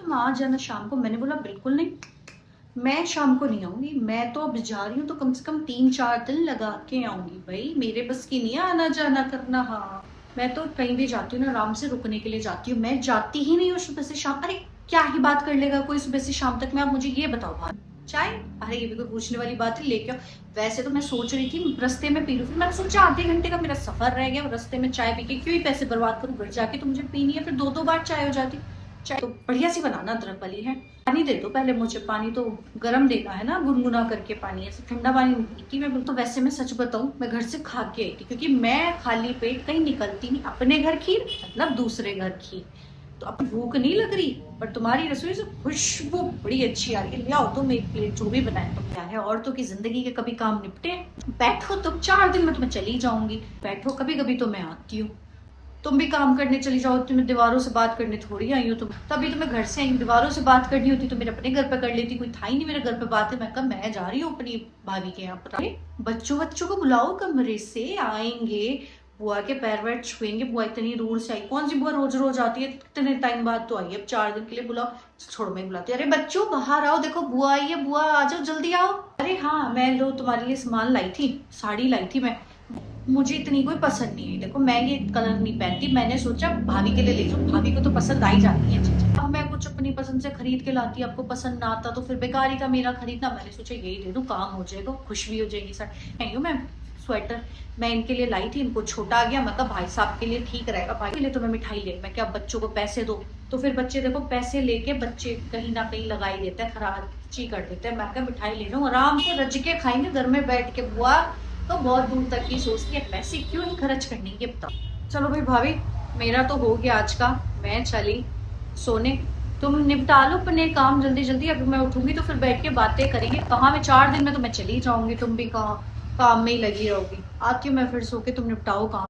तुम आ जाना शाम को। मैंने बोला बिल्कुल नहीं, मैं शाम को नहीं आऊंगी, मैं तो अब जा रही हूँ तो कम से कम 3-4 दिन लगा के आऊंगी भाई, मेरे बस की नहीं है आना जाना करना। हाँ, मैं तो कहीं भी जाती हूँ ना आराम से रुकने के लिए जाती हूँ, मैं जाती ही नहीं हूँ सुबह से शाम। अरे क्या ही बात कर लेगा कोई सुबह से शाम तक में, आप मुझे ये बताओ। बात चाय, अरे ये भी कोई पूछने वाली बात है, लेके आओ। वैसे तो मैं सोच रही थी रास्ते में पी लूं, फिर मैंने सोचा आधे घंटे का मेरा सफर रह गया, रास्ते में चाय पी के क्यों ही पैसे बर्बाद करूं, घर जाके तो मुझे पीनी है, फिर 2-2 बार चाय हो जाती। चाय तो बढ़िया सी बनाना, अदरक वाली है। पानी दे दो पहले मुझे, पानी तो गर्म देना है ना, गुनगुना करके पानी, ऐसे ठंडा पानी नहीं पीती मैं बिल्कुल। तो वैसे मैं सच बताऊं, मैं घर से खा के आई थी, क्योंकि मैं खाली पेट कहीं निकलती नहीं। अपने घर खीर मतलब दूसरे घर खीर, तो अब भूख नहीं लग रही, पर तुम्हारी रसोई से खुशबू बड़ी अच्छी आ रही है, ले आओ तुम एक प्लेट जो भी बनाए। तो क्या है, औरतों की जिंदगी के कभी काम निपटे। बैठो तुम, 4 दिन में तुम्हें चली जाऊंगी, बैठो, कभी कभी तो मैं आती हूँ। तुम भी काम करने चली जाओ, तुम्हें दीवारों से बात करने थोड़ी आई हो तुम, तभी तो मैं घर से आई हूँ। दीवारों से बात करनी होती तो मेरे अपने घर पे कर लेती, कोई था ही नहीं मेरे घर पे बात है। मैं कहा मैं जा रही हूँ अपनी भाभी के यहाँ पर। बच्चों बच्चों को बुलाओ, कमरे से आएंगे, बुआ के पैर वैर छुएंगे। बुआ इतनी दूर से आई, कौन सी बुआ रोज रोज आती है, इतने टाइम बाद तो आई है, अब 4 दिन के लिए बुलाओ। छोड़ो, मैं बुलाती हूँ। अरे बच्चों बाहर आओ, देखो बुआ आई है, बुआ आ जाओ जल्दी आओ। अरे हाँ, मैं लो तुम्हारे लिए सामान लाई थी, साड़ी लाई थी मैं, मुझे इतनी कोई पसंद नहीं है। देखो मैं ये कलर नहीं पहनती, मैंने सोचा भाभी के लिए ले जाऊं, भाभी को तो पसंद आ ही जाती है चीजें। अब मैं कुछ अपनी पसंद से खरीद के लाती, आपको पसंद ना आता तो फिर बेकार ही था मेरा खरीदना। मैंने सोचा यही दे दूं, काम हो जाएगा, खुश भी हो जाएगी। सर नहीं हूँ मैं, स्वेटर मैं इनके लिए लाई थी, इनको छोटा आ गया, मैं कहा भाई साहब के लिए ठीक रहेगा, भाई के लिए तो मैं मिठाई ले, मैं क्या बच्चों को पैसे दो, तो फिर बच्चे देखो पैसे लेके बच्चे कहीं ना कहीं लगा ही देते हैं, खराब ची कर देते हैं। मैं क्या मिठाई ले लूँ, आराम से रज के खाएंगे घर में बैठ के। बुआ तो बहुत दूर तक की सोचती है, पैसे क्यों नहीं खर्च करने, ये बताओ। चलो भाई भाभी, मेरा तो हो गया आज का, मैं चली सोने। तुम निपटा लो अपने काम जल्दी जल्दी, अभी मैं उठूंगी तो फिर बैठ के बातें करेंगे। कहाँ मैं 4 दिन में तो मैं चली जाऊंगी, तुम भी कहाँ काम में ही लगी रहोगी। आती हूँ मैं फिर सो के, तुम निपटाओ काम।